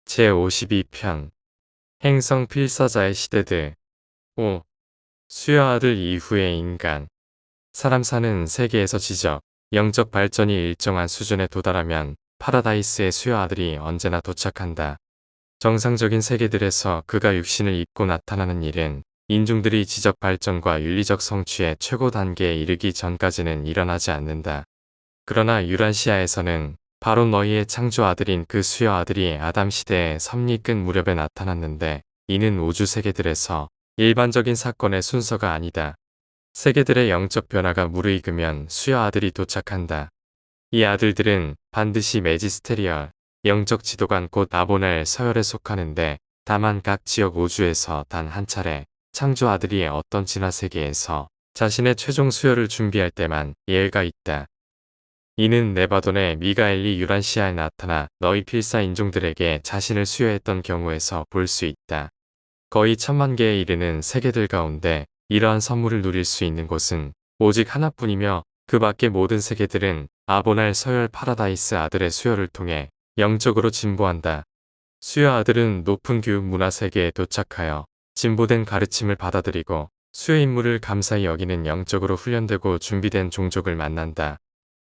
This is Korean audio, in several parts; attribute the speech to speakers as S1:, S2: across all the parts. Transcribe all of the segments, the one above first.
S1: 제52편 행성 필사자의 시대들 5. 수여 아들 이후의 인간 사람 사는 세계에서 지적, 영적 발전이 일정한 수준에 도달하면 파라다이스의 수여 아들이 언제나 도착한다. 정상적인 세계들에서 그가 육신을 입고 나타나는 일은 인종들이 지적 발전과 윤리적 성취의 최고 단계에 이르기 전까지는 일어나지 않는다. 그러나 유란시아에서는 바로 너희의 창조 아들인 그 수여 아들이 아담 시대의 섭리 끝 무렵에 나타났는데 이는 우주 세계들에서 일반적인 사건의 순서가 아니다. 세계들의 영적 변화가 무르익으면 수여 아들이 도착한다. 이 아들들은 반드시 매지스테리얼, 영적 지도관 곧 아보넬 서열에 속하는데 다만 각 지역 우주에서 단 한 차례 창조 아들이 어떤 진화 세계에서 자신의 최종 수여를 준비할 때만 예외가 있다. 이는 네바돈의 미가엘리 유란시아에 나타나 너희 필사 인종들에게 자신을 수여했던 경우에서 볼 수 있다. 거의 1000만 개에 이르는 세계들 가운데 이러한 선물을 누릴 수 있는 곳은 오직 하나뿐이며 그 밖의 모든 세계들은 아보날 서열 파라다이스 아들의 수여를 통해 영적으로 진보한다. 수여 아들은 높은 교육 문화 세계에 도착하여 진보된 가르침을 받아들이고 수여 임무를 감사히 여기는 영적으로 훈련되고 준비된 종족을 만난다.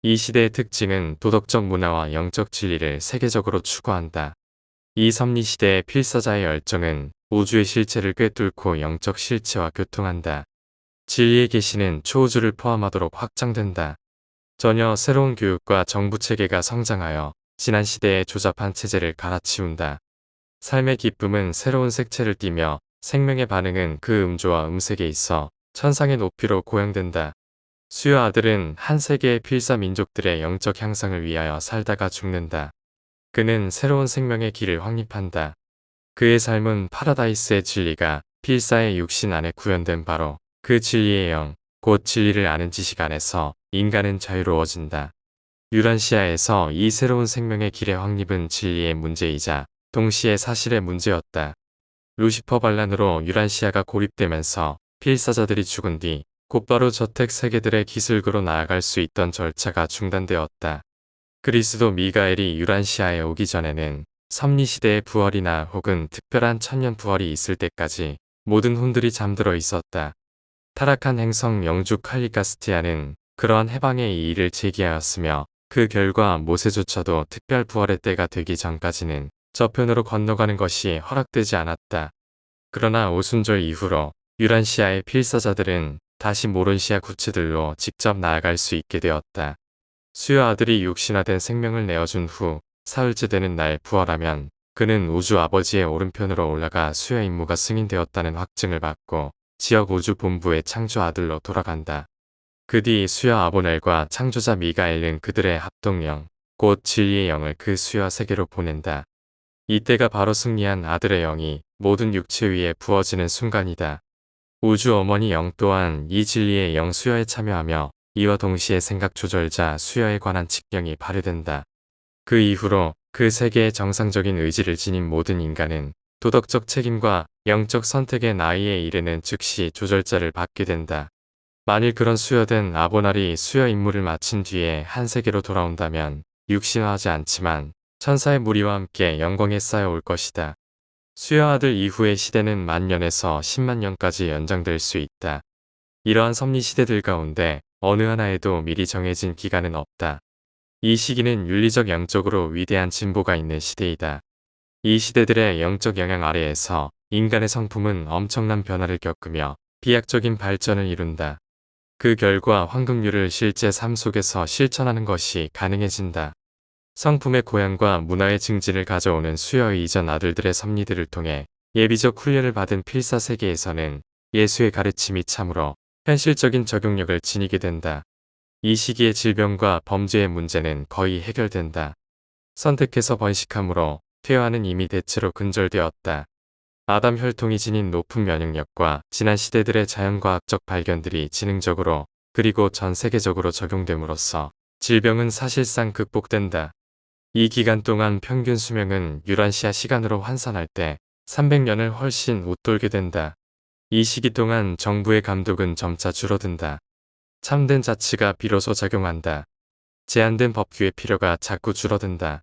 S1: 이 시대의 특징은 도덕적 문화와 영적 진리를 세계적으로 추구한다. 이 섭리 시대의 필사자의 열정은 우주의 실체를 꿰뚫고 영적 실체와 교통한다. 진리의 계시는 초우주를 포함하도록 확장된다. 전혀 새로운 교육과 정부 체계가 성장하여 지난 시대의 조잡한 체제를 갈아치운다. 삶의 기쁨은 새로운 색채를 띠며 생명의 반응은 그 음조와 음색에 있어 천상의 높이로 고양된다. 수여 아들은 한 세계의 필사 민족들의 영적 향상을 위하여 살다가 죽는다. 그는 새로운 생명의 길을 확립한다. 그의 삶은 파라다이스의 진리가 필사의 육신 안에 구현된 바로 그 진리의 영, 곧 진리를 아는 지식 안에서 인간은 자유로워진다. 유란시아에서 이 새로운 생명의 길의 확립은 진리의 문제이자 동시에 사실의 문제였다. 루시퍼 반란으로 유란시아가 고립되면서 필사자들이 죽은 뒤 곧바로 저택 세계들의 기슭으로 나아갈 수 있던 절차가 중단되었다. 그리스도 미가엘이 유란시아에 오기 전에는 섭리시대의 부활이나 혹은 특별한 천년 부활이 있을 때까지 모든 혼들이 잠들어 있었다. 타락한 행성 영주 칼리가스티아는 그러한 해방의 이의를 제기하였으며 그 결과 모세조차도 특별 부활의 때가 되기 전까지는 저편으로 건너가는 것이 허락되지 않았다. 그러나 오순절 이후로 유란시아의 필사자들은 다시 모론시아 구체들로 직접 나아갈 수 있게 되었다. 수여 아들이 육신화된 생명을 내어준 후 사흘째 되는 날 부활하면 그는 우주 아버지의 오른편으로 올라가 수여 임무가 승인되었다는 확증을 받고 지역 우주 본부의 창조 아들로 돌아간다. 그 뒤 수여 아보넬과 창조자 미가엘은 그들의 합동령, 곧 진리의 영을 그 수여 세계로 보낸다. 이때가 바로 승리한 아들의 영이 모든 육체 위에 부어지는 순간이다. 우주 어머니 영 또한 이 진리의 영 수여에 참여하며 이와 동시에 생각 조절자 수여에 관한 직경이 발휘된다. 그 이후로 그 세계의 정상적인 의지를 지닌 모든 인간은 도덕적 책임과 영적 선택의 나이에 이르는 즉시 조절자를 받게 된다. 만일 그런 수여된 아보날이 수여 임무를 마친 뒤에 한 세계로 돌아온다면 육신화하지 않지만 천사의 무리와 함께 영광에 쌓여올 것이다. 수여 아들 이후의 시대는 만년에서 10만 년까지 연장될 수 있다. 이러한 섭리 시대들 가운데 어느 하나에도 미리 정해진 기간은 없다. 이 시기는 윤리적 영적으로 위대한 진보가 있는 시대이다. 이 시대들의 영적 영향 아래에서 인간의 성품은 엄청난 변화를 겪으며 비약적인 발전을 이룬다. 그 결과 황금률을 실제 삶 속에서 실천하는 것이 가능해진다. 성품의 고양과 문화의 증진을 가져오는 수여의 이전 아들들의 섭리들을 통해 예비적 훈련을 받은 필사 세계에서는 예수의 가르침이 참으로 현실적인 적용력을 지니게 된다. 이 시기의 질병과 범죄의 문제는 거의 해결된다. 선택해서 번식함으로 퇴화는 이미 대체로 근절되었다. 아담 혈통이 지닌 높은 면역력과 지난 시대들의 자연과학적 발견들이 지능적으로 그리고 전 세계적으로 적용됨으로써 질병은 사실상 극복된다. 이 기간 동안 평균 수명은 유란시아 시간으로 환산할 때 300년을 훨씬 웃돌게 된다. 이 시기 동안 정부의 감독은 점차 줄어든다. 참된 자치가 비로소 작용한다. 제한된 법규의 필요가 자꾸 줄어든다.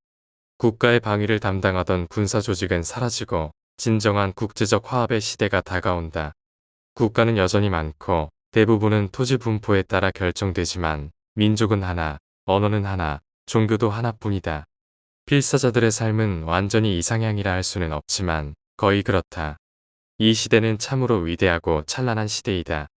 S1: 국가의 방위를 담당하던 군사 조직은 사라지고 진정한 국제적 화합의 시대가 다가온다. 국가는 여전히 많고 대부분은 토지 분포에 따라 결정되지만 민족은 하나, 언어는 하나, 종교도 하나뿐이다. 필사자들의 삶은 완전히 이상향이라 할 수는 없지만 거의 그렇다. 이 시대는 참으로 위대하고 찬란한 시대이다.